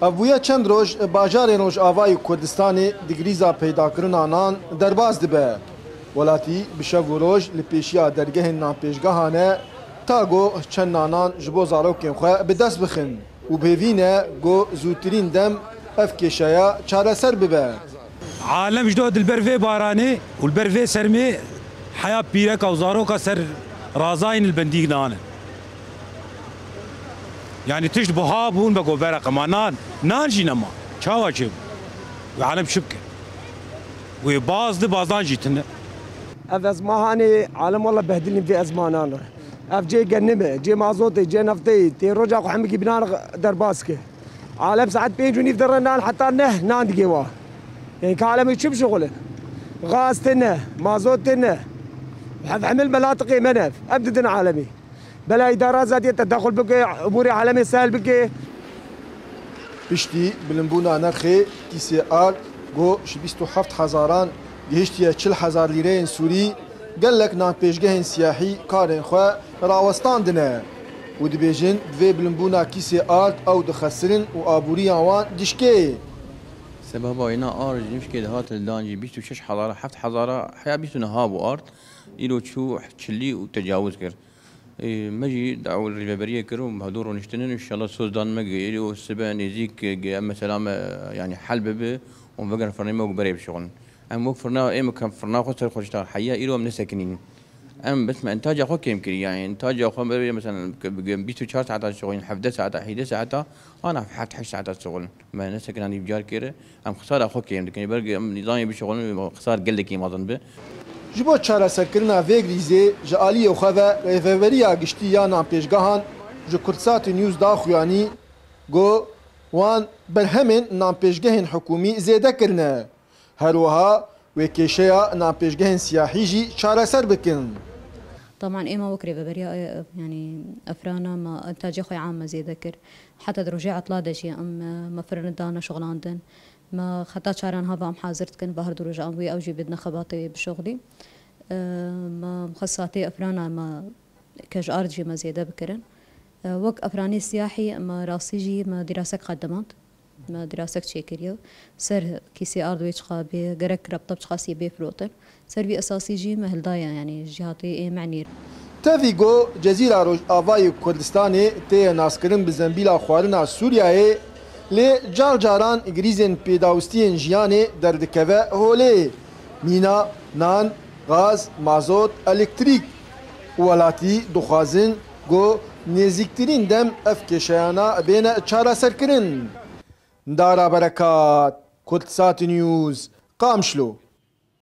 ابویا چند روز باجارên Rojavayê Kurdistanê digirîza peydakirina nan derbas dibe. Welatî bi şev û roj li pêşiya dergehên nanpêşgehan e ta got çend nanan ji bo zarokên xwe bi dest bixin û bêvîne got zûtirîn dem ev kêşeya çareser bibe. عالم جدو دلبر في باراني والبر في سرمي حياة بيرك أو زاروكا سر رازاين البنديق نانا يعني تجد بهابون بقو برق ما نان جينما شاوا شب وعالم شبكة وباز دي بازان جيتنا اف ازماني عالم والله بهدلني في ازمانانا اف جي جنمه جي مازوتي جي نفطي تي رجع وحمي بنان درباسكي عالم ساعات بيجوني في درنان حتى نان دقيوه يعني كعالم يشوف شغله غاز تنه مازوت تنه حمل مناطقي منف ابدا عالمي بلا اداره زاديه تدخل بك امور عالمي سهل بك پشتی بلنبونا نرخی کیسه آل گو شبیست و هفت هزاران گهشتیه 40,000 لیره سوری گلک نانپیشگهن سیاحی کارن خو راوستان دنه و دبیجن دوی بلنبونا کیسه آل او دخسرن و آبوری آوان دشکه سبب اینا آرج نمشي هات الدانجي بيشتو شش حضارة حفت حضارة حيا بيشتو نهاب وارد إلو تشو تشلي وتجاوز كر مجي دعو الريبابرية كرو مهدور ونشتنن إن شاء الله سوزدان مجي إلو السبع نزيك مثلا يعني حلب به ومبقر فرنيمة وبريب شغل أم وقفرنا إيه مكان فرنا خسر خشتار حيا إلو من ساكنين أم بس ما إنتاج أخوك يمكن يعني إنتاج أخوك مثلا بيتو 4 ساعات شغل حفدة ساعات 11 ساعات أنا في حد 8 ساعات شغل ما نسكن عندي بجار كيره أم خسارة أخوك يمكن يبرق نظامي بشغل خسارة قلك ما ظن به جبو چاره سرکرنا ویگریزه جالی و خواه ریفوریا گشتی یا نانپیشگاهان جو کردسات نیوز دا خویانی گو وان برهمن نانپیشگهن حکومی زیده کرنه هروها وکیشیا نانپیشگهن سیاحی جی چاره سر بکن طبعا إما وكري ببريا يعني أفرانا ما إنتاج أخوي عام زي ذكر حتى درجة عطلة دشي أم ما فرن دانا شغل عندن ما خطات شارن هذا أم حاضرت كن بهر درجة أموي أوجي بدنا خباطي بشغلي ما مخصاتي أفرانا ما كج أرجي ما زيادة بكرن وك أفراني سياحي ما راسيجي ما دراسة قدمات ما دراسة تشيكريو سر كيسي أرض ويش خابي جرك ربطة بشخاصي بفلوتر سر أساسي جي مهلدايا يعني جهاتي إيه معنير تافيغو جزيرة روجافاي كردستاني تي ناسكرن بزنبيلا خوارنا سوريا لی جار جاران گریزن پیداوستین جیانی دردکوه هولی مینا نان غاز مازوت الکتریک ولاتی دخوازن گو نزیکترین دم اف کشیانا بین چاره سرکرن دارا برکات کردسات نیوز قامشلو